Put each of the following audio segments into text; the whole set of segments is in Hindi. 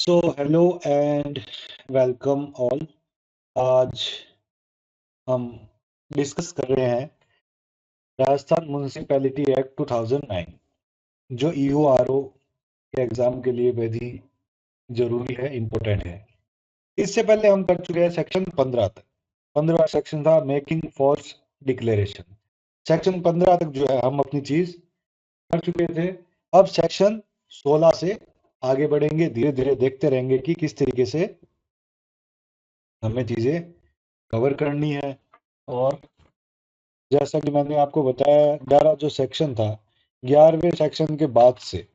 So hello and welcome all. आज हम डिस्कस कर रहे हैं राजस्थान म्यूनिसिपैलिटी एक्ट 2009 जो ईओआरओ के एग्जाम के लिए बेहद ही जरूरी है, इम्पोर्टेंट है। इससे पहले हम कर चुके हैं सेक्शन 15 तक। 15वां सेक्शन था मेकिंग फॉल्स डिक्लेरेशन। सेक्शन 15 तक जो है हम अपनी चीज कर चुके थे। अब सेक्शन 16 से आगे बढ़ेंगे, धीरे धीरे देखते रहेंगे कि किस तरीके से हमें चीजें कवर करनी है। और जैसा कि मैंने आपको बताया, 11 जो सेक्शन था, 11वें सेक्शन के बाद से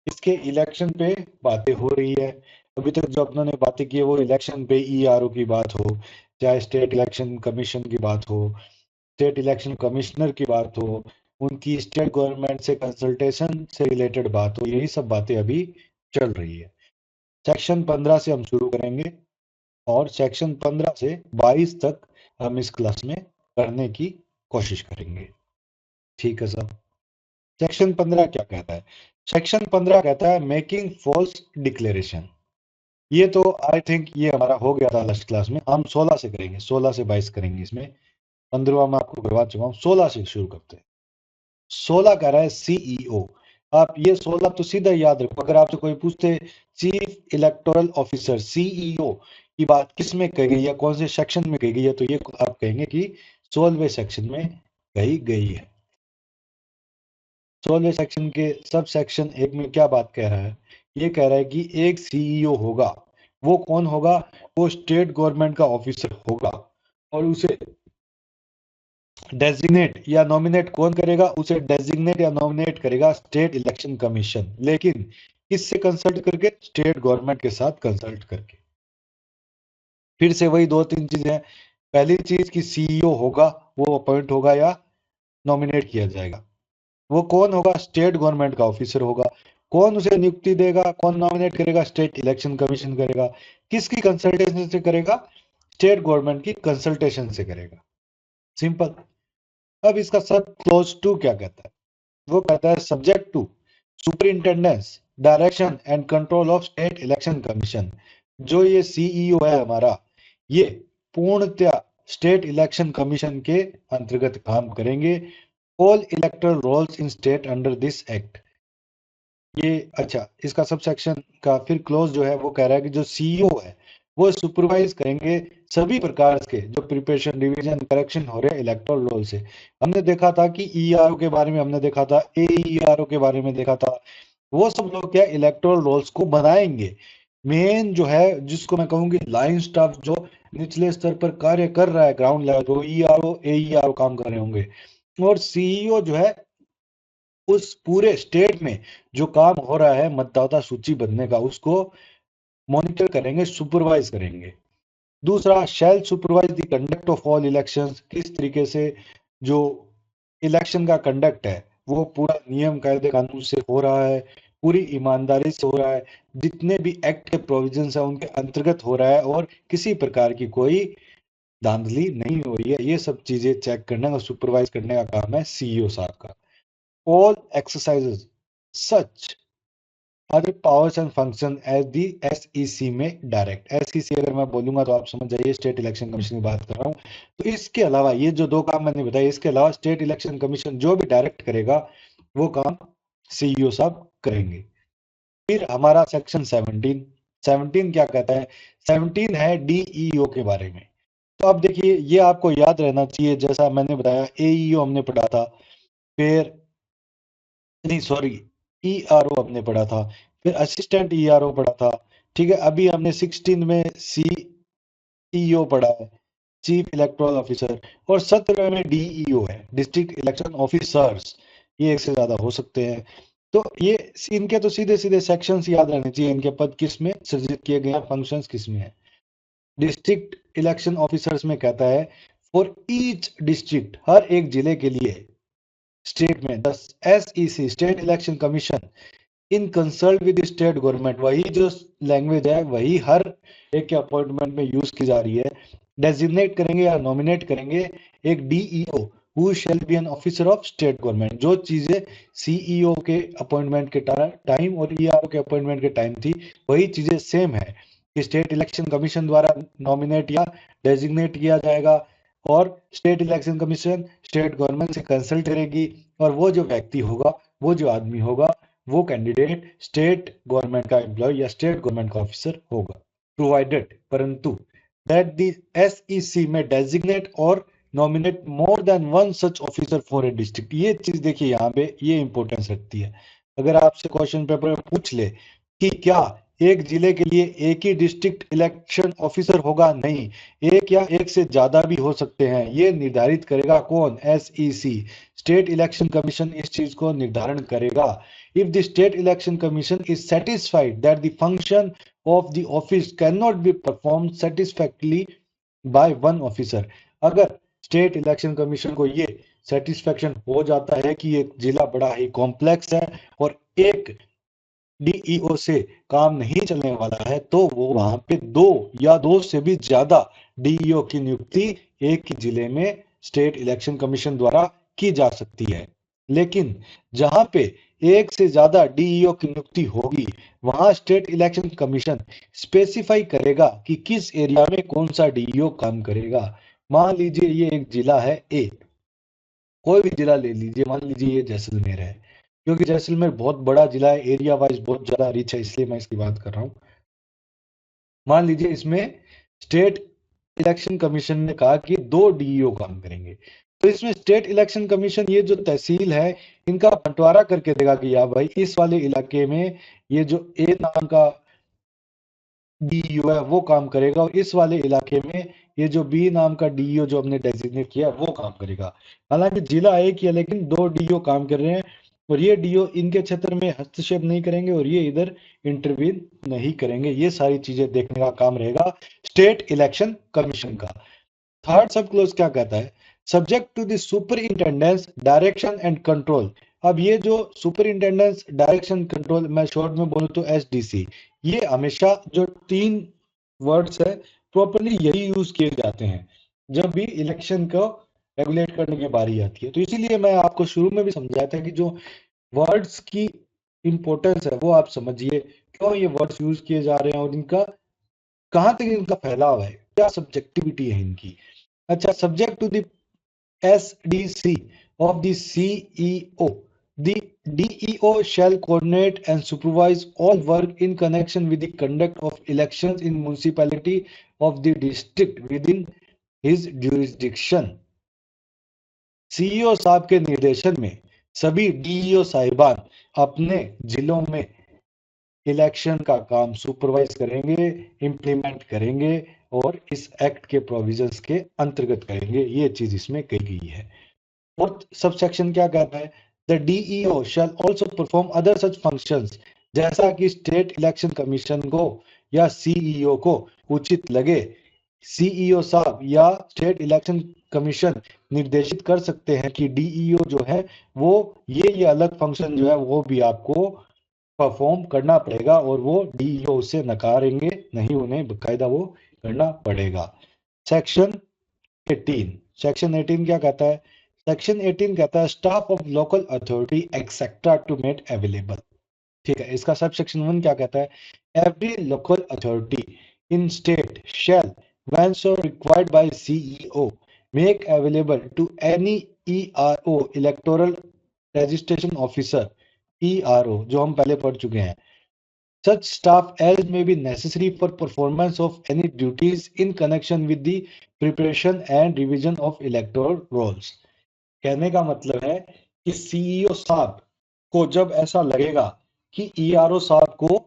इसके इलेक्शन पे बातें हो रही है। अभी तक जो अपनों ने बातें की है वो इलेक्शन पे ईआरओ की बात हो, चाहे स्टेट इलेक्शन कमीशन की बात हो, स्टेट इलेक्शन कमिश्नर की बात हो, उनकी स्टेट गवर्नमेंट से कंसल्टेशन से रिलेटेड बात हो, यही सब बातें अभी चल रही है। सेक्शन 15 से हम शुरू करेंगे और सेक्शन 15 से 22 तक हम इस क्लास में करने की कोशिश करेंगे। ठीक है साहब। सेक्शन 15 क्या कहता है? सेक्शन 15 कहता है मेकिंग फॉल्स डिक्लेरेशन। ये तो आई थिंक ये हमारा हो गया था लास्ट क्लास में। हम 16 से करेंगे, 16 से 22 करेंगे। इसमें 15वां मैं आपको करवा चुका हूँ, 16 से शुरू करते हैं। 16 कह रहा है सीईओ। आप ये 16 तो सीधा याद रखो। अगर आपसे कोई पूछते चीफ इलेक्टोरल ऑफिसर सीईओ की बात किस में कही गई है, कौन से सेक्शन में कही गई है, तो ये आप कहेंगे कि 16वें सेक्शन में कही गई है। 16वें सेक्शन के सब सेक्शन एक में क्या बात कह रहा है? ये कह रहा है कि एक सीईओ होगा। वो कौन होगा? वो स्टेट गवर्नमेंट का ऑफिसर होगा। और उसे डेजिग्नेट या नॉमिनेट कौन करेगा? उसे डेजिग्नेट या नॉमिनेट करेगा स्टेट इलेक्शन कमीशन। लेकिन किससे कंसल्ट करके? स्टेट गवर्नमेंट के साथ कंसल्ट करके। फिर से वही दो तीन चीजें हैं। पहली चीज कि सीईओ होगा, वो अपॉइंट होगा या नॉमिनेट किया जाएगा। वो कौन होगा? स्टेट गवर्नमेंट का ऑफिसर होगा। कौन उसे नियुक्ति देगा, कौन नॉमिनेट करेगा? स्टेट इलेक्शन कमीशन करेगा। किसकी कंसल्टेशन से करेगा? स्टेट गवर्नमेंट की कंसल्टेशन से करेगा। सिंपल। अब इसका सब क्लोज टू क्या कहता है? वो कहता है subject to superintendence direction and control of state election commission. जो ये सीईओ है हमारा, ये पूर्णतया स्टेट इलेक्शन कमीशन के अंतर्गत काम करेंगे। All electoral rolls in state under this act. ये अच्छा, इसका सब सेक्शन का फिर क्लोज जो है वो कह रहा है कि जो सीईओ है वो सुपरवाइज करेंगे सभी प्रकार के जो प्रिपरेशन, रिवीजन, करेक्शन हो रहे हैं इलेक्टोरल रोल से। हमने देखा था कि ईआरओ के बारे में हमने देखा था, एईआरओ के बारे में देखा था। वो सब लोग क्या इलेक्टोरल रोल्स को बनाएंगे। मेन जो है, जिसको मैं कहूंगी लाइन स्टाफ, जो निचले स्तर पर कार्य कर रहा है ग्राउंड लेवल पे, वो ईआरओ एईआरओ काम कर रहे होंगे। और सीईओ जो है उस पूरे स्टेट में जो काम हो रहा है मतदाता सूची बनने का, उसको मॉनिटर करेंगे, सुपरवाइज करेंगे। दूसरा, shall supervise the conduct of all elections. किस तरीके से जो इलेक्शन का कंडक्ट है वो पूरा नियम कायदे कानून से हो रहा है, पूरी ईमानदारी से हो रहा है, जितने भी एक्ट के प्रोविजंस है उनके अंतर्गत हो रहा है, और किसी प्रकार की कोई धांधली नहीं हो रही है। ये सब चीजें चेक करने और सुपरवाइज करने का काम है सीईओ साहब का। all exercises such other powers and function as the SEC में डायरेक्ट। SEC अगर मैं बोलूंगा तो आप समझ जाइए स्टेट इलेक्शन कमीशन की बात कर रहा हूँ। तो इसके अलावा ये जो दो काम मैंने बताए, इसके अलावा स्टेट इलेक्शन कमीशन जो भी डायरेक्ट करेगा वो काम सीईओ साहब करेंगे। फिर हमारा सेक्शन 17। 17 क्या कहता है? 17 है डीईओ के बारे में। तो अब देखिए, ये आपको याद रहना चाहिए। जैसा मैंने बताया, एईओ हमने पढ़ा था, फिर नहीं सॉरी, ईआरओ हमने पढ़ा था, फिर असिस्टेंट ईआरओ पढ़ा था। ठीक है, अभी हमने 16 में सीईओ पढ़ा है, चीफ इलेक्टोरल ऑफिसर। और 17 में डीईओ है, डिस्ट्रिक्ट इलेक्शन ऑफिसर्स। ये एक से ज्यादा हो सकते हैं। तो ये इनके तो सीधे सीधे सेक्शंस याद रहने चाहिए। इनके पद किस में सृजित किए गए हैं, फंक्शंस किस में है। डिस्ट्रिक्ट इलेक्शन ऑफिसर्स में कहता है फॉर ईच डिस्ट्रिक्ट, हर एक जिले के लिए स्टेट में, the SEC state election commission in consult with state government. वही जो लैंग्वेज है वही हर एक के अपॉइंटमेंट में यूज की जा रही है। डेजिग्नेट करेंगे या नॉमिनेट करेंगे एक DEO who shall be an officer of state government. जो चीजें सीईओ के अपॉइंटमेंट के टाइम और ईआरओ के अपॉइंटमेंट के टाइम थी, वही चीजें सेम है कि स्टेट इलेक्शन कमीशन द्वारा नॉमिनेट या डेजिग्नेट किया जाएगा, और state election commission state government से कंसल्ट करेगी, और वो जो व्यक्ति होगा, वो जो आदमी होगा, वो कैंडिडेट स्टेट गवर्नमेंट का एम्प्लॉय या स्टेट गवर्नमेंट का ऑफिसर होगा। प्रोवाइडेड, परंतु दैट द एसईसी में डेजिग्नेट और nominate more than one such officer for a district. ये चीज देखिए यहाँ पे ये इंपॉर्टेंस रखती है। अगर आपसे क्वेश्चन पेपर में पूछ ले कि क्या एक जिले के लिए एक ही डिस्ट्रिक्ट इलेक्शन ऑफिसर होगा, नहीं, एक या एक से ज्यादा भी हो सकते हैं। ये निर्धारित करेगा कौन? एसईसी, स्टेट इलेक्शन कमीशन इस चीज को निर्धारण करेगा। If the state election commission is satisfied that the function of the office cannot be performed satisfactorily by one officer। अगर स्टेट इलेक्शन कमीशन को ये सेटिस्फेक्शन हो जाता है कि ये जिला बड़ा ही कॉम्प्लेक्स है और एक डीईओ से काम नहीं चलने वाला है, तो वो वहां पे दो या दो से भी ज्यादा डीईओ की नियुक्ति एक ही जिले में स्टेट इलेक्शन कमीशन द्वारा की जा सकती है। लेकिन जहां पे एक से ज्यादा डीईओ की नियुक्ति होगी, वहां स्टेट इलेक्शन कमीशन स्पेसिफाई करेगा कि किस एरिया में कौन सा डीईओ काम करेगा। मान लीजिए ये एक जिला है ए, कोई भी जिला ले लीजिए, मान लीजिए ये जैसलमेर है, क्योंकि जैसलमेर बहुत बड़ा जिला है, एरिया वाइज बहुत ज्यादा रिच है, इसलिए मैं इसकी बात कर रहा हूं। मान लीजिए इसमें स्टेट इलेक्शन कमीशन ने कहा कि दो डीईओ काम करेंगे, तो इसमें स्टेट इलेक्शन कमीशन ये जो तहसील है इनका बंटवारा करके देगा कि या भाई इस वाले इलाके में ये जो ए नाम का डीईओ है वो काम करेगा, और इस वाले इलाके में ये जो बी नाम का डीईओ जो हमने डेजिग्नेट किया वो काम करेगा। हालांकि जिला एक ही है, लेकिन दो डीईओ काम कर रहे हैं, और ये डीईओ इनके क्षेत्र में हस्तक्षेप नहीं करेंगे और ये इधर इंटरवीन नहीं करेंगे। ये सारी चीजें देखने का काम रहेगा स्टेट इलेक्शन कमीशन का। थर्ड सब क्लोज क्या कहता है? Subject to the superintendence direction and control. अब ये जो सुपरिंटेंडेंस डायरेक्शन कंट्रोल, मैं शॉर्ट में बोलूं तो एसडीसी, ये हमेशा जो तीन वर्ड्स है प्रॉपरली यही यूज किए जाते हैं जब भी इलेक्शन को रेगुलेट करने की बारी आती है। तो इसीलिए मैं आपको शुरू में भी समझाया था कि जो वर्ड्स की इंपॉर्टेंस है वो आप समझिए, क्यों ये वर्ड्स यूज किए जा रहे हैं और इनका कहां तक इनका फैलाव है, क्या सब्जेक्टिविटी है इनकी। अच्छा, subject to the SDC of the CEO, the DEO shall coordinate and supervise all work in connection with the conduct of elections in municipality of the district within his jurisdiction। CEO साहब के निर्देशन में सभी डीईओ साहिबान अपने जिलों में इलेक्शन का काम सुपरवाइज करेंगे, इंप्लीमेंट करेंगे और इस एक्ट के प्रोविजंस के अंतर्गत करेंगे। ये चीज इसमें कही गई है। फोर्थ सब सेक्शन क्या कहता है? The DEO shall also perform other such functions. जैसा कि स्टेट इलेक्शन कमीशन को या सीईओ को उचित लगे, सीईओ साहब या स्टेट इलेक्शन कमीशन निर्देशित कर सकते हैं कि डीईओ जो है वो ये अलग फंक्शन जो है वो भी आपको परफॉर्म करना पड़ेगा, और वो डीईओ उसे नकारेंगे नहीं, उन्हें बकायदा वो करना पड़ेगा। सेक्शन 18, सेक्शन 18 क्या कहता है? सेक्शन 18 कहता है staff of local authority etcetera to made available. ठीक है, इसका सब सेक्शन 1 क्या कहता है? Every local authority in state shall when so required by CEO make available to any ERO electoral registration officer, ERO जो हम पहले पढ़ चुके हैं, such staff as may be necessary for performance of any duties in connection with the preparation and revision of electoral rolls। कहने का मतलब है कि सीईओ साहब को जब ऐसा लगेगा कि ईआरओ साहब को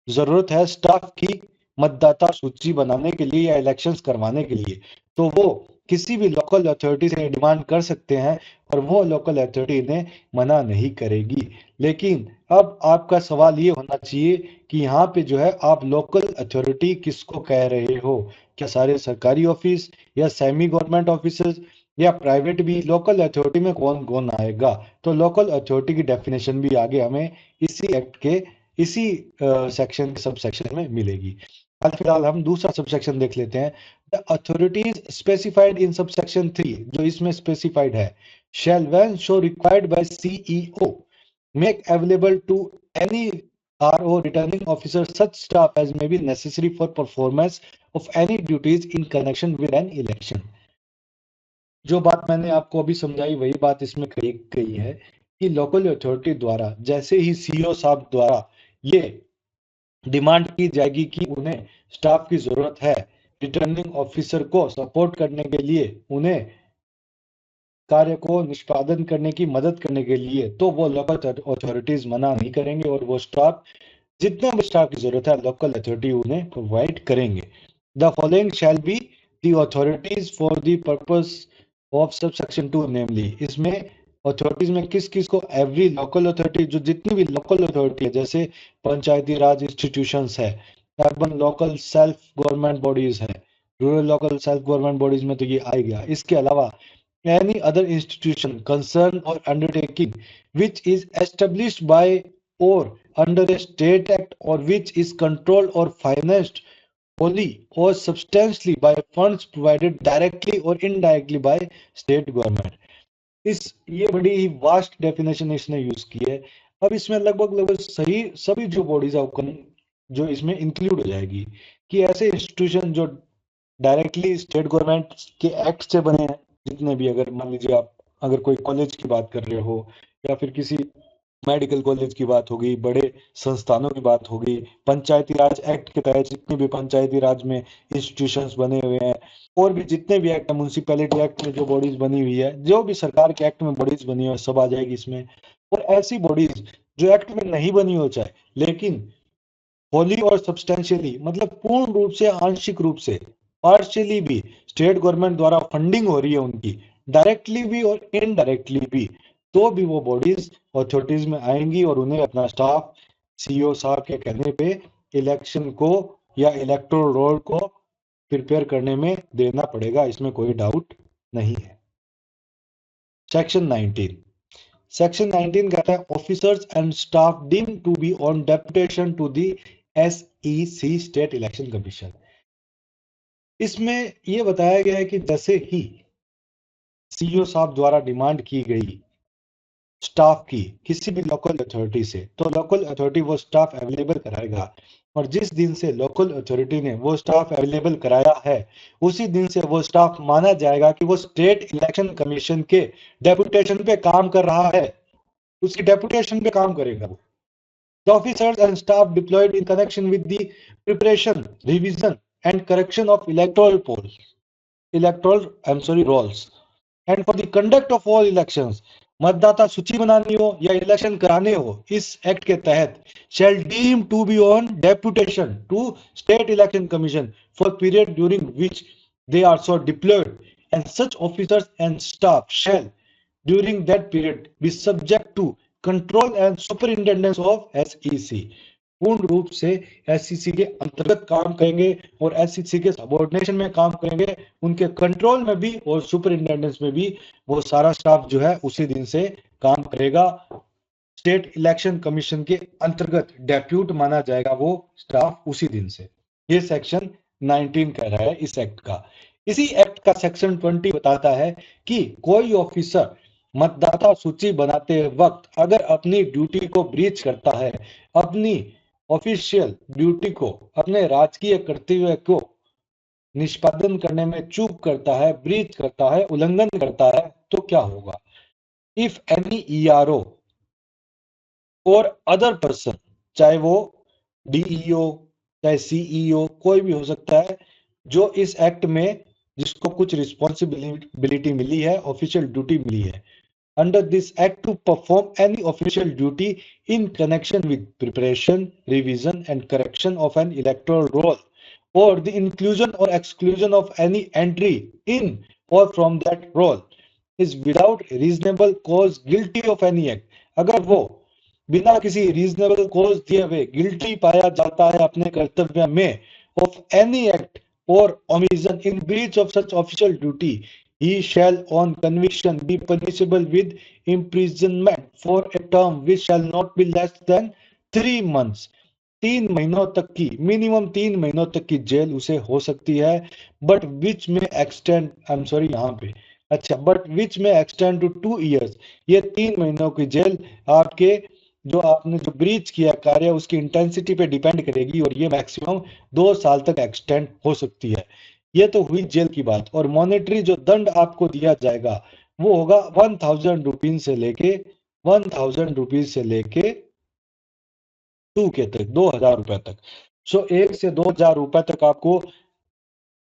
जरूरत है स्टाफ की मतदाता सूची बनाने के लिए या इलेक्शंस करवाने के लिए, तो वो किसी भी लोकल अथॉरिटी से डिमांड कर सकते हैं और वो लोकल अथॉरिटी इन्हें मना नहीं करेगी। लेकिन अब आपका सवाल ये होना चाहिए कि यहाँ पे जो है आप लोकल अथॉरिटी किसको कह रहे हो? क्या सारे सरकारी ऑफिस या सेमी गवर्नमेंट ऑफिसर्स या प्राइवेट भी? लोकल अथॉरिटी में कौन कौन आएगा? तो लोकल अथॉरिटी की डेफिनेशन भी आगे हमें इसी एक्ट के इसी सेक्शन सब सेक्शन में मिलेगी। हाल फिलहाल हम दूसरा सबसेक्शन देख लेते हैं। The authorities specified in subsection 3, जो इसमें स्पेसिफाइड है, shall when so required by CEO make available to any RO returning officer such staff as may be necessary for performance of any duties in connection with an election। जो बात मैंने आपको अभी समझाई वही बात इसमें कही गई है कि लोकल अथॉरिटी द्वारा जैसे ही सीईओ साहब द्वारा ये डिमांड की जाएगी कि उन्हें स्टाफ की जरूरत है रिटर्निंग ऑफिसर को सपोर्ट करने के लिए, उन्हें कार्य को निष्पादन करने की मदद करने के लिए, तो वो लोकल अथॉरिटीज मना नहीं करेंगे और वो स्टाफ, जितना भी स्टाफ की जरूरत है, लोकल अथॉरिटी उन्हें प्रोवाइड करेंगे। The following shall be the authorities for the purpose of sub section 2 नेमली। इसमें अथॉरिटीज में किस किस को, एवरी लोकल अथॉरिटी, जो जितनी भी लोकल अथॉरिटी है, जैसे पंचायती राज इंस्टीट्यूशंस है, urban local self government bodies है, rural local self government bodies में तो ये आ गया। इसके अलावा any other institution, concern or undertaking which is established by or under a state act or which is controlled or financed wholly or substantially by funds provided directly or indirectly by state government। इस ये बड़ी ही वास्ट डेफिनेशन इसने यूज की है। अब इसमें लगभग लगभग सही सभी जो बॉडीज है जो इसमें इंक्लूड हो जाएगी, कि ऐसे इंस्टीट्यूशन जो डायरेक्टली स्टेट गवर्नमेंट के एक्ट से बने हैं, जितने भी, अगर मान लीजिए आप अगर कोई कॉलेज की बात कर रहे हो या फिर किसी मेडिकल कॉलेज की बात होगी, बड़े संस्थानों की बात होगी, पंचायती राज एक्ट के तहत जितने भी पंचायती राज में इंस्टीट्यूशंस बने हुए हैं, और भी जितने भी एक्ट है, म्यूनसिपैलिटी एक्ट में जो बॉडीज बनी हुई है, जो भी सरकार के एक्ट में बॉडीज बनी हुई है, सब आ जाएगी इसमें। और ऐसी बॉडीज जो एक्ट में नहीं बनी हो चाहे, लेकिन होली और सब्सटेंशियली, मतलब पूर्ण रूप से, आंशिक रूप से, पार्शियली भी स्टेट गवर्नमेंट द्वारा फंडिंग हो रही है उनकी, डायरेक्टली भी और इनडायरेक्टली भी, तो भी वो बॉडीज अथॉरिटीज में आएंगी और उन्हें अपना स्टाफ सीईओ साहब के कहने पे इलेक्शन को या इलेक्टोरल रोल को प्रिपेयर करने में देना पड़ेगा, इसमें कोई डाउट नहीं है। सेक्शन 19, सेक्शन 19 कहता है officers and staff deemed to be on deputation to the SEC state election commission. इसमें यह बताया गया है कि जैसे ही सीईओ साहब द्वारा डिमांड की गई स्टाफ की किसी भी लोकल अथॉरिटी से, तो लोकल अथॉरिटी वो स्टाफ अवेलेबल कराएगा, और जिस दिन से लोकल अथॉरिटी ने वो स्टाफ अवेलेबल कराया है, उसी दिन से वो स्टाफ माना जाएगा कि वो स्टेट इलेक्शन कमीशन के डेपुटेशन पे काम कर रहा है, उसकी डेपुटेशन पे काम करेगा वो। The officers and staff deployed in connection with the preparation, revision, and correction of rolls, and for the conduct of all elections, मतदाता सूची बनानी हो या इलेक्शन कराने हो, इस एक्ट के तहत shall deem to be on deputation to state election commission for period during which they are so deployed, and such officers and staff shall during that period be subject to control and superintendence of SEC। पूर्ण रूप से SEC के अंतर्गत काम करेंगे और SEC के सबऑर्डिनेशन में काम करेंगे, उनके कंट्रोल में भी और सुपरिंटेंडेंस में भी वो सारा स्टाफ जो है उसी दिन से काम करेगा। स्टेट इलेक्शन कमीशन के अंतर्गत डेप्यूट माना जाएगा वो स्टाफ उसी दिन से। ये सेक्शन 19 कह रहा है इस एक्ट का। इसी एक्ट का सेक्शन 20 बताता है कि कोई ऑफिसर मतदाता सूची बनाते वक्त अगर अपनी ड्यूटी को ब्रीच करता है, अपनी ऑफिशियल ड्यूटी को, अपने राजकीय कर्तव्य को निष्पादन करने में चूक करता है, ब्रीच करता है, उल्लंघन करता है, तो क्या होगा? इफ एनी ERO और अदर पर्सन, चाहे वो DEO चाहे CEO कोई भी हो सकता है, जो इस एक्ट में जिसको कुछ रिस्पॉन्सिबिलिटी मिली है, ऑफिशियल ड्यूटी मिली है, under this act to perform any official duty in connection with preparation, revision and correction of an electoral roll, or the inclusion or exclusion of any entry in or from that roll, is without reasonable cause guilty of any act। अगर वो बिना किसी रीजनेबल कॉज दिए हुए गिल्टी पाया जाता है अपने कर्तव्य में ऑफ एनी एक्ट और omission in breach of such official duty, he shall on conviction be punishable with imprisonment for a term which shall not be less than 3 months 3 महीनों तक की, मिनिमम 3 महीनों तक की जेल उसे हो सकती है, बट विच में एक्सटेंड, आई एम सॉरी यहाँ पे, अच्छा, बट विच में एक्सटेंड टू 2 इयर्स। ये 3 महीनों की जेल आपके जो आपने जो ब्रीच किया कार्य उसकी इंटेंसिटी पे डिपेंड करेगी, और ये मैक्सिमम 2 साल तक एक्सटेंड हो सकती है। ये तो हुई जेल की बात। और मॉनेटरी जो दंड आपको दिया जाएगा वो होगा 1000 रुपीज से लेके 1000 रुपीज से लेके 2 के तक, 2000 रुपए तक। सो 1 से 2000 रुपए तक आपको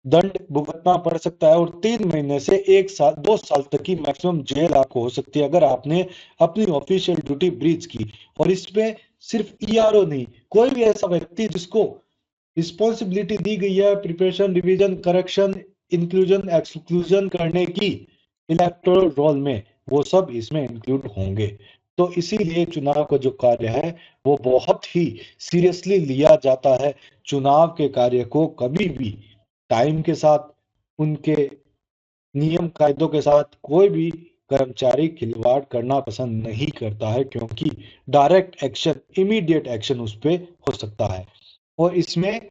दंड भुगतना पड़ सकता है, और 3 महीने से 1 साल 2 साल तक की मैक्सिमम जेल आपको हो सकती है अगर आपने अपनी ऑफिशियल ड्यूटी ब्रीच की। और इसमें सिर्फ ईआरओ नहीं, कोई भी ऐसा व्यक्ति जिसको रिस्पॉन्सिबिलिटी दी गई है preparation, revision, correction, inclusion, exclusion करने की इलेक्टोरल रोल में, वो सब इसमें इंक्लूड होंगे। तो इसीलिए चुनाव का जो कार्य है वो बहुत ही सीरियसली लिया जाता है। चुनाव के कार्य को कभी भी टाइम के साथ, उनके नियम कायदों के साथ कोई भी कर्मचारी खिलवाड़ करना पसंद नहीं करता है, क्योंकि डायरेक्ट एक्शन, इमीडिएट एक्शन उस पर हो सकता है। और इसमें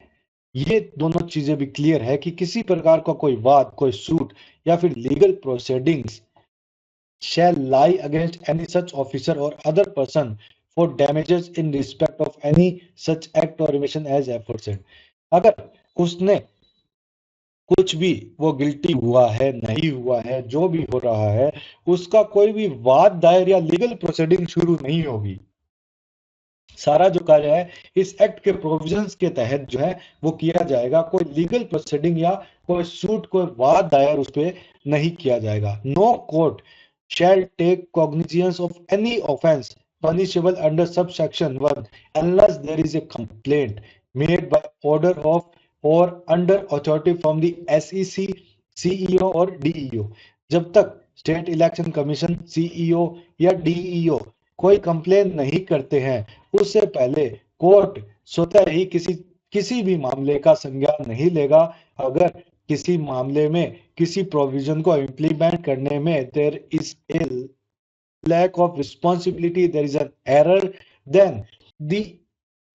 ये दोनों चीजें भी क्लियर है कि किसी प्रकार का कोई वाद, कोई सूट या फिर legal proceedings shall lie against any such officer or other person for damages in respect of any such act or omission as aforesaid। अगर उसने कुछ भी, वो गिल्टी हुआ है नहीं हुआ है, जो भी हो रहा है, उसका कोई भी वाद दायर या लीगल प्रोसीडिंग शुरू नहीं होगी। सारा जो कार्य है इस एक्ट के प्रोविजंस के तहत जो है वो किया जाएगा। कोई लीगल प्रोसीडिंग या कोई सूट, कोई वाद दायर उस पर नहीं किया जाएगा। No court shall take cognizance of any offence punishable under subsection 1 unless there is a complaint made by order of or under authority from the SEC, CEO और DEO। जब तक स्टेट इलेक्शन कमीशन, सीईओ या डीईओ कोई कंप्लेन नहीं करते हैं, उससे पहले कोर्ट स्वतः ही किसी भी मामले का संज्ञान नहीं लेगा। अगर किसी मामले में किसी प्रोविजन को इम्प्लीमेंट करने में there is a lack of responsibility, there is an error, then the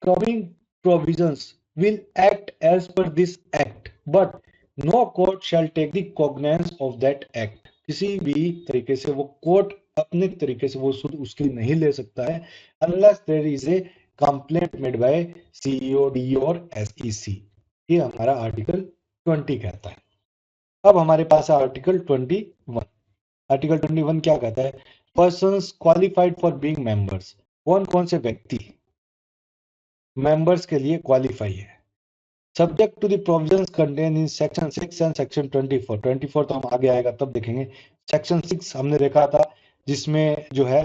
coming provisions will act as per this act, but no court shall take the cognizance of that act। किसी भी तरीके से वो कोर्ट अपने तरीके से वो सुध उसकी नहीं ले सकता है unless there is a complaint made by CEO, DO और SEC। ये हमारा आर्टिकल 20 कहता है। अब हमारे पास है आर्टिकल 21। आर्टिकल 21 क्या कहता है? Persons qualified for being members. कौन कौन से व्यक्ति मेंबर्स के लिए क्वालिफाई है? Subject to the provisions contain in section 6 and section 24। 24 तो हम आगे आएगा तब देखेंगे। सेक्शन 6 हमने देखा था जिसमें जो है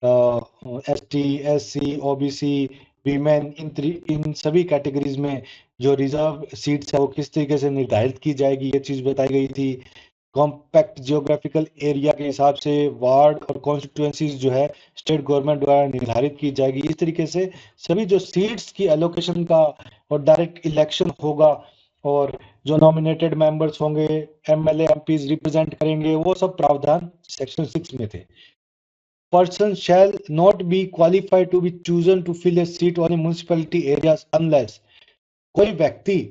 एसटी, एससी, ओबीसी, वीमेन, इन सभी कैटेगरीज में जो रिजर्व सीट्स है वो किस तरीके से निर्धारित की जाएगी, ये चीज बताई गई थी। कॉम्पैक्ट जियोग्राफिकल एरिया के हिसाब से वार्ड और कॉन्स्टिट्यूएंसीज जो है स्टेट गवर्नमेंट द्वारा निर्धारित की जाएगी। इस तरीके से सभी जो सीट्स की एलोकेशन का और डायरेक्ट इलेक्शन होगा, और जो नॉमिनेटेड मेंबर्स होंगे, एमएलए, एमपीज रिप्रेजेंट करेंगे, वो सब प्रावधान सेक्शन 6 में थे। Person shall not be qualified to be chosen to fill a seat on a municipality areas unless, कोई व्यक्ति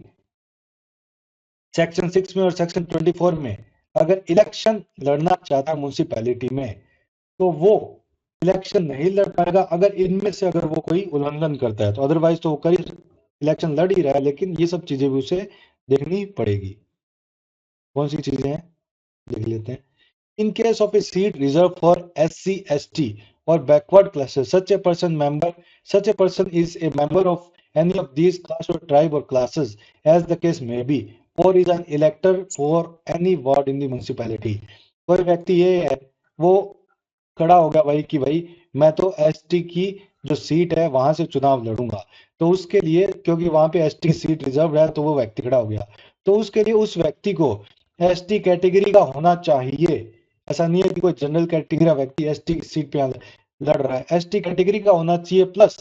सेक्शन 6 में और सेक्शन 24 में अगर इलेक्शन लड़ना चाहता है म्युनिसिपैलिटी में, तो वो इलेक्शन नहीं लड़ पाएगा अगर इनमें से अगर वो कोई उल्लंघन करता है। तो अदरवाइज तो वो करीब इलेक्शन लड़ ही रहा है, लेकिन ये सब चीजें भी उसे देखनी पड़ेगी। कौन सी चीजें हैं देख लेते हैं। In case of a seat reserved for SC, ST or backward classes, such a person is a member of any of these caste or tribe or classes, as the case may be, or is an elector for any ward in the municipality। कोई व्यक्ति ये है, वो खड़ा हो गया भाई कि भाई मैं तो एसटी की जो सीट है वहां से चुनाव लड़ूंगा, तो उसके लिए क्योंकि वहां पे एसटी की सीट रिजर्व है तो वो व्यक्ति खड़ा हो गया, तो उसके लिए उस व्यक्ति को एसटी कैटेगरी का होना चाहिए। ऐसा नहीं है कि कोई जनरल कैटेगरी का व्यक्ति एसटी की सीट पे लड़ रहा है, एसटी कैटेगरी का होना चाहिए। प्लस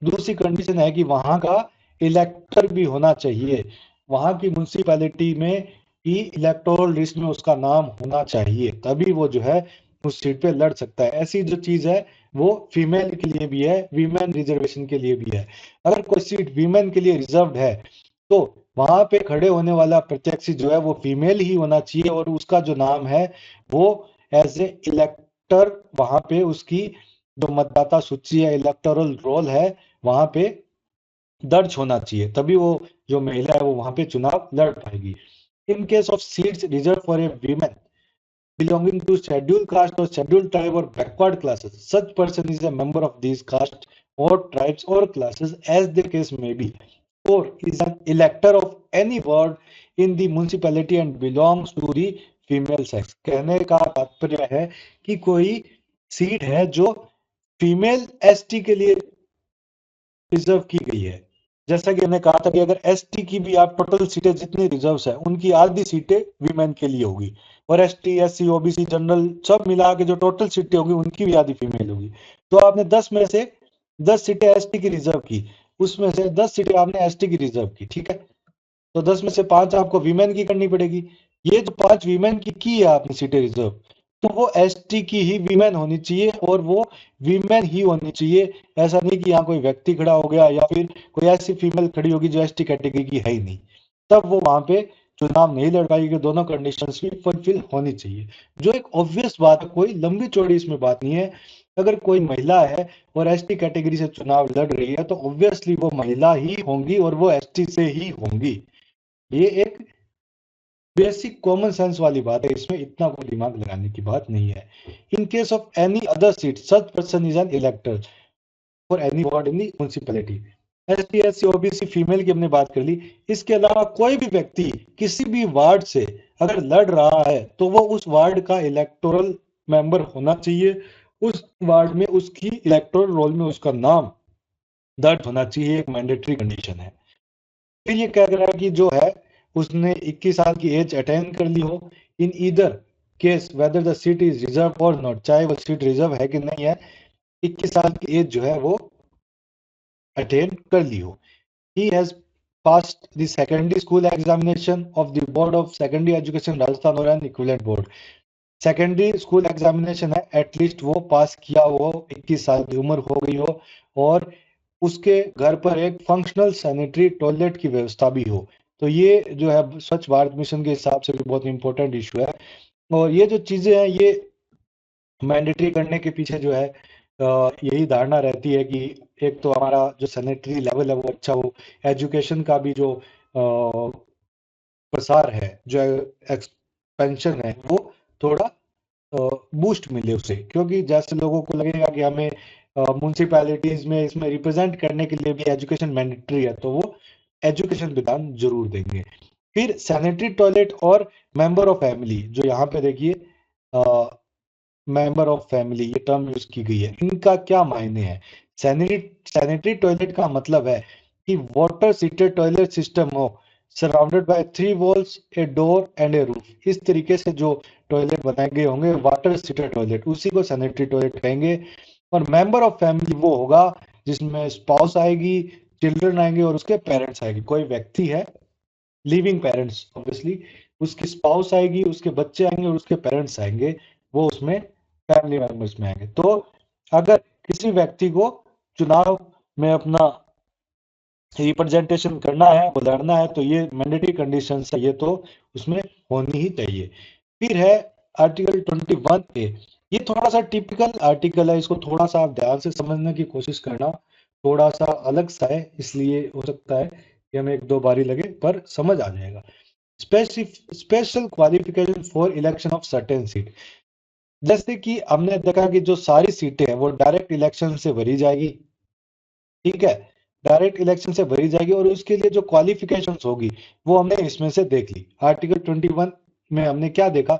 दूसरी कंडीशन है कि वहां का इलेक्टर भी होना चाहिए, वहां की म्युनिसिपैलिटी में ही इलेक्टोरल लिस्ट में उसका नाम होना चाहिए, तभी वो जो है उस सीट पे लड़ सकता है। ऐसी जो चीज है वो फीमेल के लिए भी है, वीमेन रिजर्वेशन के लिए भी है। अगर कोई सीट वीमेन के लिए रिजर्व्ड है तो वहां पे खड़े होने वाला प्रत्याशी जो है वो फीमेल ही होना चाहिए, और उसका जो नाम है वो एज ए इलेक्टर वहां पे उसकी जो मतदाता सूची है, इलेक्टोरल रोल है, वहां पे दर्ज होना चाहिए, तभी वो जो महिला है वो वहां पे चुनाव लड़ पाएगी। In case of seats reserve for a women belonging to scheduled caste or scheduled tribe or backward classes. Such person is a member of these castes or tribes or classes as the case may be, or is an elector of any ward in the municipality and belongs to the female sex. कहने का तात्पर्य है कि कोई सीट है जो फीमेल एसटी के लिए रिजर्व की गई है। जैसा कि हमने कहा था कि अगर एसटी की भी आप टोटल सीटें जितनी रिजर्व है उनकी आधी सीटें वीमेन के लिए होगी, और एसटी एससी ओबीसी जनरल सब मिला के जो टोटल सीटें होगी उनकी भी आधी फीमेल होगी। तो आपने 10 में से 10 सीटें एसटी की रिजर्व की, उसमें से 10 सीटें आपने एसटी की रिजर्व की, ठीक है। तो 10 में से 5 आपको वीमेन की करनी पड़ेगी। ये जो 5 वीमेन की है आपने सीटें रिजर्व, तो वो एसटी की ही वीमेन होनी चाहिए, और वो वीमेन ही होनी चाहिए। ऐसा नहीं कि यहाँ कोई व्यक्ति खड़ा हो गया या फिर कोई ऐसी फीमेल खड़ी होगी जो एसटी कैटेगरी की है ही नहीं, तब वो वहां पे चुनाव नहीं लड़ पाएगी। दोनों कंडीशंस भी फुलफिल होनी चाहिए, जो एक ऑब्वियस बात है, कोई लंबी चौड़ी इसमें बात नहीं है। अगर कोई महिला है और एसटी कैटेगरी से चुनाव लड़ रही है तो ऑब्वियसली वो महिला ही होंगी और वो एसटी से ही होंगी। ये एक बेसिक कॉमन सेंस वाली बात है, इसमें इतना कोई दिमाग लगाने की बात नहीं है। In case of any other seat such person is an इलेक्टर for any ward in the municipality. ST SC OBC female की हमने बात कर ली। इसके अलावा कोई भी व्यक्ति किसी भी वार्ड से अगर लड़ रहा है तो वो उस वार्ड का इलेक्टोरल मेंबर होना चाहिए, उस वार्ड में उसकी इलेक्टोरल रोल में उसका नाम दर्ज होना चाहिए, एक मैंडेटरी कंडीशन है। फिर ये कह रहा है कि जो है उसने 21 साल की एज अटेन कर ली हो, in either case whether the seat is reserve और नॉट, चाहे वो सीट रिजर्व है कि नहीं है, 21 साल की एज जो है वो अटेन कर ली हो। He has passed the secondary school examination of the board of secondary education Rajasthan और an equivalent board. Secondary school examination है, एटलीस्ट वो पास किया हो, 21 साल की उम्र हो गई हो, और उसके घर पर एक फंक्शनल सैनिटरी टॉयलेट की व्यवस्था भी हो। तो ये जो है स्वच्छ भारत मिशन के हिसाब से भी बहुत इंपॉर्टेंट इशू है। और ये जो चीजें हैं ये मैंडेटरी करने के पीछे जो है यही धारणा रहती है कि एक तो हमारा जो सैनिटरी लेवल है वो अच्छा हो, एजुकेशन का भी जो प्रसार है, जो एक्सपेंशन है, वो थोड़ा बूस्ट मिले उसे, क्योंकि जैसे लोगों को लगेगा कि हमें म्यूनसिपैलिटीज में इसमें रिप्रेजेंट करने के लिए भी एजुकेशन मैंडेटरी है, तो वो एजुकेशन विधान जरूर देंगे। फिर सैनिटरी टॉयलेट और मेंबर ऑफ फैमिली, जो यहाँ पे देखिए मेंबर ऑफ फैमिली ये टर्म यूज की गई है, इनका क्या मायने हैं। सैनिटरी टॉयलेट का मतलब है कि वाटर सीटेड टॉयलेट सिस्टम हो, surrounded by 3 walls, a door and A roof. इस तरीके से जो टॉयलेट बनाए गए होंगे वाटर सीटेड टॉयलेट, उसी को सैनिटरी टॉयलेट कहेंगे। और मेंबर ऑफ फैमिली वो होगा जिसमें स्पाउस आएगी, चिल्ड्रन आएंगे और उसके पेरेंट्स आएंगे। कोई व्यक्ति है, लिविंग पेरेंट्स ऑब्वियसली, उसकी स्पाउस आएगी, उसके बच्चे आएंगे और उसके पेरेंट्स आएंगे, वो उसमें फैमिली मेंबर्स में आएंगे। तो अगर किसी व्यक्ति को चुनाव में अपना रिप्रेजेंटेशन करना है, वो लड़ना है, तो ये मैंडेटरी कंडीशन है, ये तो उसमें होनी ही चाहिए। फिर है आर्टिकल 21A। ये थोड़ा सा टिपिकल आर्टिकल है, इसको थोड़ा सा आप ध्यान से समझने की कोशिश करना, थोड़ा सा अलग सा है, इसलिए हो सकता है कि हमें एक दो बारी लगे, पर समझ आ जाएगा। Special qualification for election of certain seat. जैसे कि हमने देखा कि जो सारी सीटें हैं वो डायरेक्ट इलेक्शन से भरी जाएगी, ठीक है, डायरेक्ट इलेक्शन से भरी जाएगी, और उसके लिए जो क्वालिफिकेशंस होगी वो हमने इसमें से देख ली। आर्टिकल 21 में हमने क्या देखा,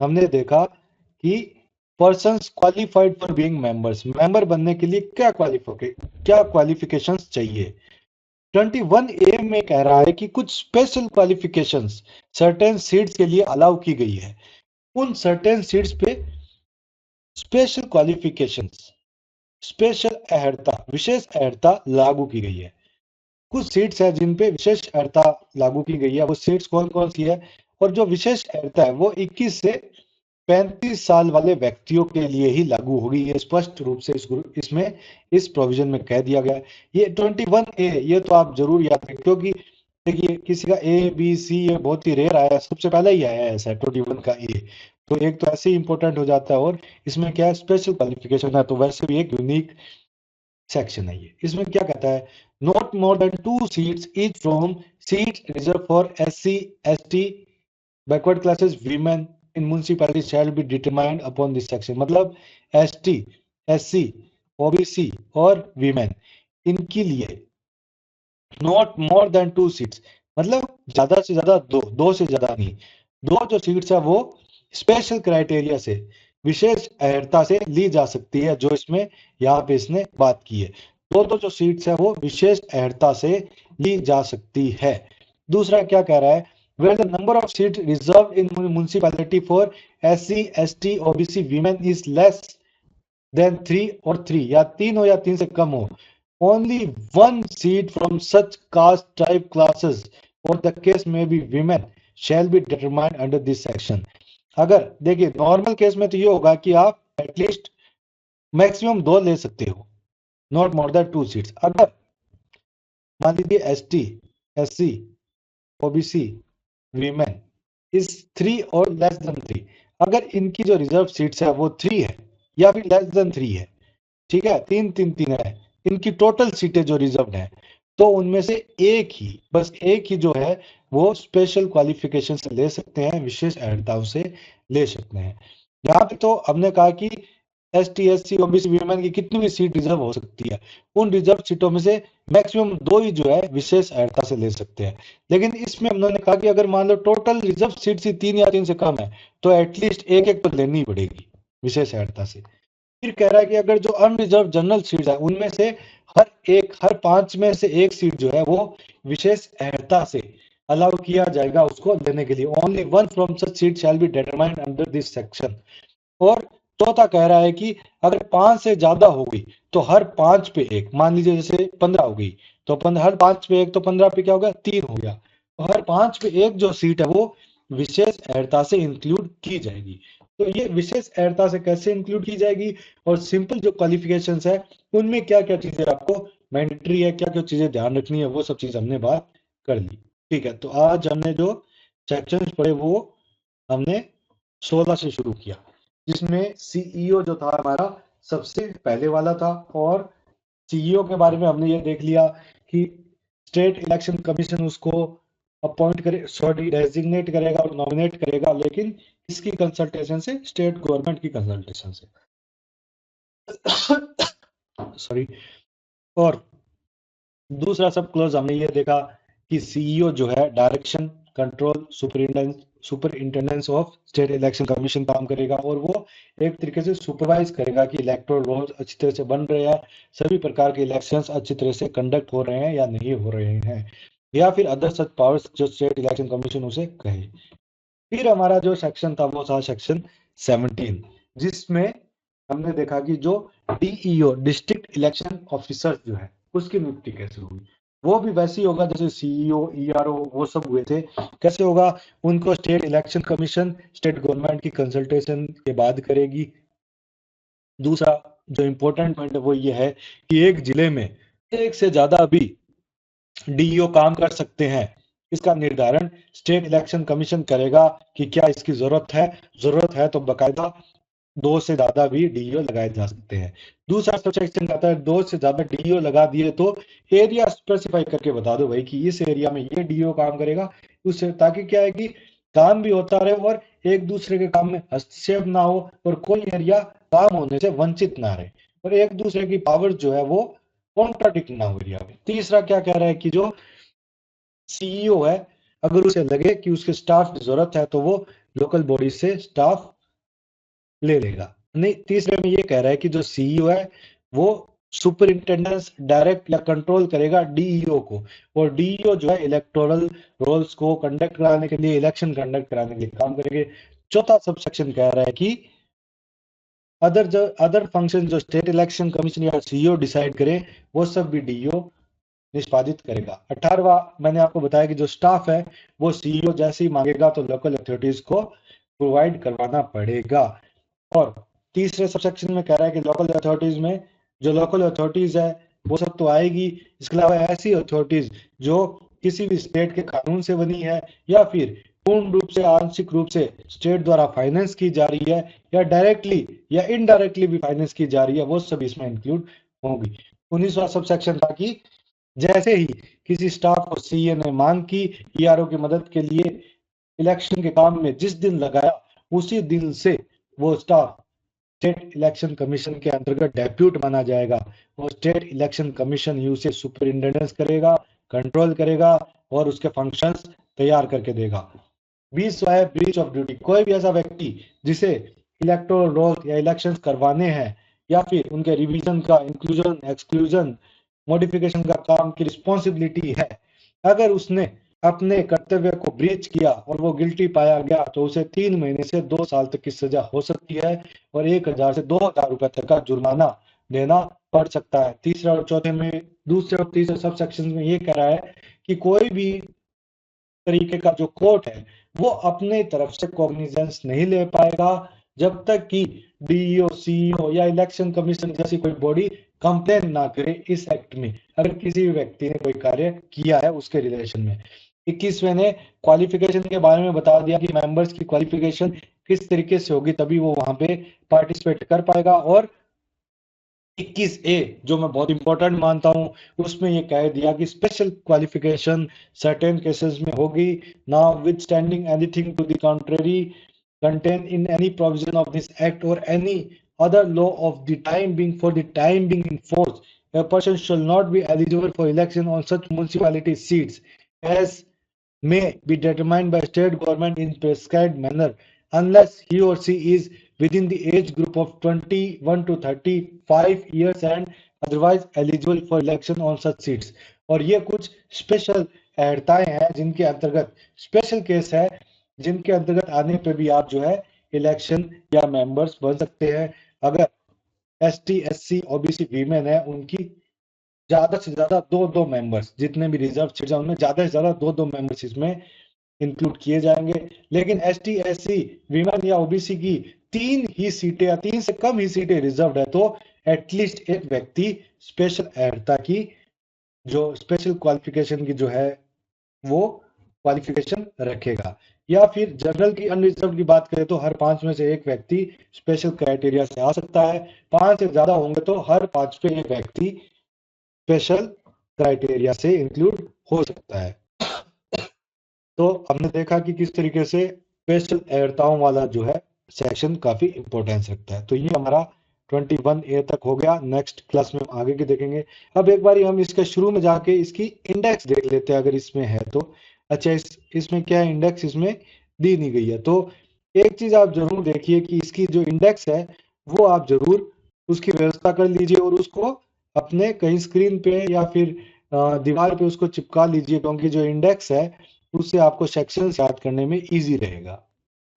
हमने देखा कि persons qualified for being members, member बनने के लिए क्या क्वालिफिकेशंस चाहिए। 21A में कह रहा है कि कुछ स्पेशल क्वालिफिकेशंस सर्टेन सीट्स के लिए अलाउ की गई है। उन सर्टेन सीट्स पे स्पेशल क्वालिफिकेशंस, स्पेशल अहर्ता, विशेष अहर्ता लागू की गई है। कुछ सीट्स है जिन पे विशेष अहर्ता लागू की गई है, वो सीट्स कौन कौन सी है, और जो विशेष अहर्ता है वो 21 से 35 साल वाले व्यक्तियों के लिए ही लागू होगी। ये स्पष्ट रूप से इसमें इस प्रोविजन में कह दिया गया है। ये 21A, ये तो आप जरूर याद रखें, क्योंकि देखिए किसी का A B C ये बहुत ही रेयर आया है, सबसे पहले ही आया है ऐसा 21 का A, तो एक तो ऐसे ही इंपॉर्टेंट हो जाता है। और इसमें क्या है, स्पेशल क्वालिफिकेशन है, तो वैसे भी एक यूनिक सेक्शन है ये। इसमें क्या कहता है, not more than 2 seats each from seat reserve for SC ST backward classes women in municipality shall be determined upon this section. मतलब ST SC OBC और वीमेन, इनके लिए नॉट मोर देन 2 सीट्स, मतलब ज्यादा से ज्यादा दो से ज्यादा नहीं, दो जो सीट्स है वो स्पेशल क्राइटेरिया से, विशेष अहर्ता से ली जा सकती है, जो इसमें यहाँ पे इसने बात की है। दो जो सीट्स है वो विशेष अहर्ता से ली जा सकती है। दूसरा क्या कह रहा है, where the number of seats reserved in municipality for SC ST OBC women is less than 3 or 3, या 3 हो या 3 से कम हो, only one seat from such caste type classes or the case may be women shall be determined under this section। अगर देखिए नॉर्मल केस में तो ये होगा कि आप एटलीस्ट मैक्सिमम 2 ले सकते हो, नॉट मोर देन 2 सीट्स। अगर मान लीजिए ST SC OBC women is 3 और लेस देन 3, अगर इनकी जो रिजर्व सीट्स है वो 3 है या फिर लेस देन 3 है, ठीक है, 3 3 3 है, इनकी टोटल सीटें जो रिजर्व है, तो उनमें से एक ही, बस एक ही जो है वो स्पेशल क्वालिफिकेशन से ले सकते हैं, विशेष अहर्ताओं से ले सकते हैं। यहाँ पे तो हमने कहा कि ST SC OBC वीमेन की कितनी भी सीट रिजर्व हो सकती है, उन रिजर्व सीटों में से मैक्सिमम 2 ही जो है विशेष अहर्ता से ले सकते हैं। लेकिन इसमें हमने कहा कि अगर मान लो टोटल रिजर्व सीट 3 या 3 से कम है, तो एटलीस्ट एक एक तो लेनी पड़ेगी विशेष अहर्ता से। फिर कह रहा है कि अगर जो अनरिजर्व जनरल सीट्स है उनमें से हर 5 में से एक सीट जो है वो विशेष अहर्ता से अलाउ किया जाएगा उसको लेने के लिए। Only one from such seat shall be determined under this section. और चौथा कह रहा है कि अगर 5 से ज्यादा हो गई तो हर 5 पे एक, मान लीजिए जैसे 15 हो गई तो हर 5 पे एक, तो 15 पे क्या होगा, 3 हो गया, तो हर 5 पे एक जो सीट है वो विशेष अहर्ता से इंक्लूड की जाएगी। तो ये विशेष अहर्ता से कैसे इंक्लूड की जाएगी, और सिंपल जो क्वालिफिकेशंस है उनमें क्या क्या चीजें आपको मैंडेटरी है, क्या क्या चीजें ध्यान रखनी है, वो सब चीज हमने बात कर ली। ठीक है, तो आज हमने जो सेक्शंस पढ़े वो हमने 16 से शुरू किया, जिसमें सीईओ जो था हमारा सबसे पहले वाला था। और सीईओ के बारे में हमने ये देख लिया कि स्टेट इलेक्शन कमीशन उसको अपॉइंट करे, सॉरी डेजिग्नेट करेगा और नॉमिनेट करेगा, लेकिन इसकी कंसल्टेशन से, स्टेट गवर्नमेंट की कंसल्टेशन से। सॉरी। और दूसरा सब क्लोज हमने ये देखा कि सीईओ जो है direction control superintendence of state election commission काम करेगा, और वो एक तरीके से सुपरवाइज करेगा कि इलेक्टोरल रोल्स अच्छी तरह से बन रहे हैं, सभी प्रकार के इलेक्शंस अच्छी तरह से कंडक्ट हो रहे हैं या नहीं हो रहे हैं, या फिर अदर सच पावर्स जो स्टेट इलेक्शन कमीशन उसे कहे। फिर हमारा जो सेक्शन था वो था सेक्शन 17, जिसमें हमने देखा कि जो DEO डिस्ट्रिक्ट इलेक्शन ऑफिसर जो है उसकी नियुक्ति कैसे होगी। वो भी वैसे ही होगा जैसे CEO ERO वो सब हुए थे। कैसे होगा, उनको state election commission state government की कंसल्टेशन के बाद करेगी। दूसरा जो इम्पोर्टेंट पॉइंट है वो ये है कि एक जिले में एक से ज्यादा भी DEO काम कर सकते हैं, इसका निर्धारण स्टेट इलेक्शन कमीशन करेगा कि क्या इसकी जरूरत है तो बकायदा 2 से ज्यादा भी DEO लगाए जा सकते हैं। दूसरा सब सेक्शन कहता है 2 से ज्यादा DEO लगा दिए तो एरिया स्पेसिफाई करके बता दो भाई कि इस एरिया में ये DEO काम करेगा, उससे ताकि क्या है कि काम भी होता रहे और एक दूसरे के काम में हस्तक्षेप ना हो, और कोई एरिया काम होने से वंचित ना रहे, और एक दूसरे की पावर जो है वो कॉन्ट्राडिक्ट ना हो एरिया में। तीसरा क्या कह रहा है कि जो सीईओ है अगर उसे लगे कि उसके स्टाफ की जरूरत है तो वो लोकल बॉडी से स्टाफ ले लेगा। नहीं, तीसरे में ये कह रहा है कि जो सीईओ है वो सुपरिंटेंडेंस डायरेक्ट या कंट्रोल करेगा DEO को, और DEO जो है इलेक्टोरल रोल्स को कंडक्ट कराने के लिए, इलेक्शन कंडक्ट कराने के लिए काम करेंगे। चौथा सब सेक्शन कह रहा है कि अदर फंक्शन जो स्टेट इलेक्शन कमीशन या सीईओ डिसाइड करे वो सब भी DEO निष्पादित करेगा। 18वां मैंने आपको बताया कि जो स्टाफ है वो सीईओ जैसे ही मांगेगा तो लोकल अथॉरिटीज को प्रोवाइड करवाना पड़ेगा। और तीसरे सबसेक्शन में कह रहा है कि लोकल अथॉरिटीज में जो लोकल अथॉरिटीज है वो सब तो आएगी, इसके अलावा ऐसी अथॉरिटीज जो किसी भी स्टेट के कानून से बनी है या फिर पूर्ण रूप से आंशिक रूप से स्टेट द्वारा फाइनेंस की जा रही है या डायरेक्टली या इनडायरेक्टली भी फाइनेंस की जा रही है, वो सब इसमें इंक्लूड होंगी। 19वां सबसेक्शन था कि जैसे ही किसी स्टाफ को सीए ने मांग की ईआरओ की मदद के लिए इलेक्शन के काम में जिस दिन लगाया उसी दिन से वो स्टाफ स्टेट इलेक्शन कमीशन के अंतर्गत डेप्यूट माना जाएगा। और स्टेट इलेक्शन कमीशन ही उसे सुपरिंटेंडेंस करेगा, कंट्रोल करेगा और उसके फंक्शंस तैयार करके देगा। 20वां है ब्रीच ऑफ ड्यूटी। कोई भी ऐसा व्यक्ति जिसे इलेक्टोरल रोल या इलेक्शंस करवाने हैं या फिर उनके रिवीजन का इंक्लूजन एक्सक्लूजन मॉडिफिकेशन का काम की रिस्पॉन्सिबिलिटी है, अगर उसने अपने कर्तव्य को ब्रीच किया और वो गिल्टी पाया गया तो उसे 3 महीने से 2 साल तक की सजा हो सकती है और 1000 से 2000 रुपए तक का जुर्माना देना पड़ सकता है। तीसरे और चौथे में दूसरे और तीसरे सब सेक्शन में ये कह रहा है कि कोई भी तरीके का जो कोर्ट है वो अपने तरफ से कॉग्निजेंस नहीं ले पाएगा जब तक कि डीईओ सीईओ या इलेक्शन कमीशन जैसी कोई बॉडी कंप्लेन ना करे इस एक्ट में, अगर किसी भी व्यक्ति ने कोई कार्य किया है उसके रिलेशन में। 21वें ने क्वालिफिकेशन के बारे में बता दिया कि मेंबर्स की क्वालिफिकेशन किस तरीके से होगी तभी वो वहां पे पार्टिसिपेट कर पाएगा। और 21A जो मैं बहुत इंपॉर्टेंट मानता हूं उसमें ये कह दिया कि स्पेशल क्वालिफिकेशन सर्टेन केसेस में होगी, notwithstanding anything to the contrary contained in any provision of this act or any other law of the time being for the time being in force, a person shall not be eligible for election on such municipality seats as may be determined by state government in prescribed manner unless he or she is within the age group of 21 to 35 years and otherwise eligible for election on such seats। और ये कुछ स्पेशल अहर्ताएं हैं जिनके अंतर्गत स्पेशल केस है जिनके अंतर्गत आने पे भी आप जो है इलेक्शन या मेंबर्स बन सकते हैं। अगर एसटी एससी ओबीसी वीमेन है उनकी ज्यादा से ज्यादा दो दो मेंबर्स, जितने भी रिजर्व सीट्स हैं उनमें ज्यादा से ज्यादा दो दो मेंबर्स इसमें इंक्लूड किए जाएंगे। लेकिन एसटी एससी वीमेन या ओबीसी की 3 ही सीटें या 3 से कम ही सीटें रिजर्व है तो एटलीस्ट एक व्यक्ति स्पेशल अहर्ता की जो स्पेशल क्वालिफिकेशन की जो है वो क्वालिफिकेशन रखेगा। या फिर जनरल की अनरिजर्व की बात करें तो हर 5 में से एक व्यक्ति स्पेशल क्राइटेरिया से आ सकता है, 5 से ज्यादा होंगे तो हर 5 पे एक व्यक्ति स्पेशल क्राइटेरिया से इंक्लूड हो सकता है। तो हमने देखा कि किस तरीके से स्पेशल अहर्ताओं वाला जो है सेक्शन काफी इंपॉर्टेंस रखता है। तो ये हमारा 21A तक हो गया। नेक्स्ट क्लास में हम आगे के देखेंगे। अब एक बार हम इसके शुरू में जाके इसकी इंडेक्स देख लेते हैं अगर इसमें है तो। अच्छा, इसमें क्या है, इंडेक्स इसमें दी नहीं गई है। तो एक चीज आप जरूर देखिए कि इसकी जो इंडेक्स है वो आप जरूर उसकी व्यवस्था कर लीजिए और उसको अपने कहीं स्क्रीन पे या फिर दीवार पे उसको चिपका लीजिए, क्योंकि जो इंडेक्स है उससे आपको सेक्शन याद करने में इजी रहेगा।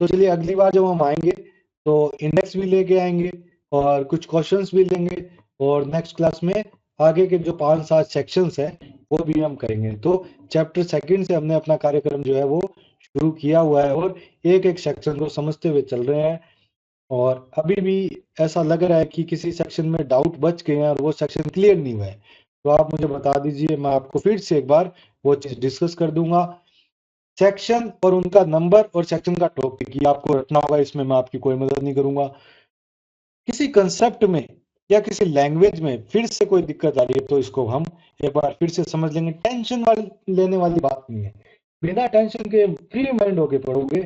तो चलिए अगली बार जब हम आएंगे तो इंडेक्स भी लेके आएंगे और कुछ क्वेश्चंस भी लेंगे और नेक्स्ट क्लास में आगे के जो 5-7 सेक्शंस है वो भी हम करेंगे। तो चैप्टर सेकंड से हमने अपना कार्यक्रम जो है वो शुरू किया हुआ है और एक एक सेक्शन को समझते हुए चल रहे हैं। और अभी भी ऐसा लग रहा है कि किसी सेक्शन में डाउट बच गए हैं और वो सेक्शन क्लियर नहीं हुआ है तो आप मुझे बता दीजिए, मैं आपको फिर से एक बार वो चीज डिस्कस कर दूंगा। सेक्शन और उनका नंबर और सेक्शन का टॉपिक ये आपको रखना होगा, इसमें मैं आपकी कोई मदद नहीं करूंगा। किसी कंसेप्ट में या किसी लैंग्वेज में फिर से कोई दिक्कत आ रही है तो इसको हम एक बार फिर से समझ लेंगे। टेंशन वाली लेने वाली बात नहीं है, बिना टेंशन के फ्री माइंड होके पढ़ोगे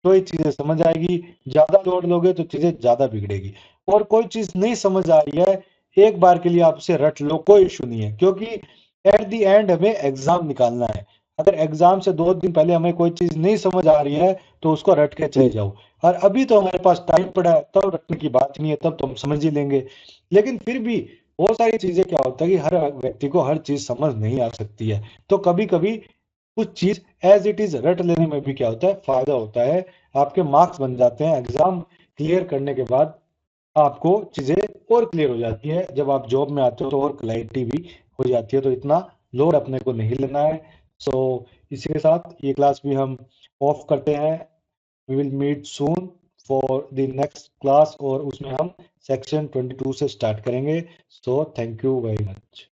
तो ये चीजें समझ आएगी। ज्यादा लोड लोगे तो चीजें ज्यादा बिगड़ेगी। और कोई चीज नहीं समझ आ रही है एक बार के लिए आप उसे रट लो, कोई इशू नहीं है, क्योंकि एट द एंड हमें एग्जाम निकालना है। अगर एग्जाम से 2 दिन पहले हमें कोई चीज नहीं समझ आ रही है तो उसको रट के चले जाओ। और अभी तो हमारे पास टाइम पड़ा है, तब रटने की बात नहीं है, तब तो हम समझ ही लेंगे। लेकिन फिर भी बहुत सारी चीजें क्या होता है कि हर व्यक्ति को हर चीज समझ नहीं आ सकती है, तो कभी कभी कुछ चीज एज इट इज रट लेने में भी क्या होता है, फायदा होता है। आपके मार्क्स बन जाते हैं, एग्जाम क्लियर करने के बाद आपको चीजें और क्लियर हो जाती है। जब आप जॉब में आते हो तो और क्लैरिटी भी हो जाती है, तो इतना लोड अपने को नहीं लेना है। सो इसी के साथ ये क्लास भी हम ऑफ करते हैं। We will meet soon for the next class, और उसमें हम सेक्शन 22 से स्टार्ट करेंगे। So thank you very much.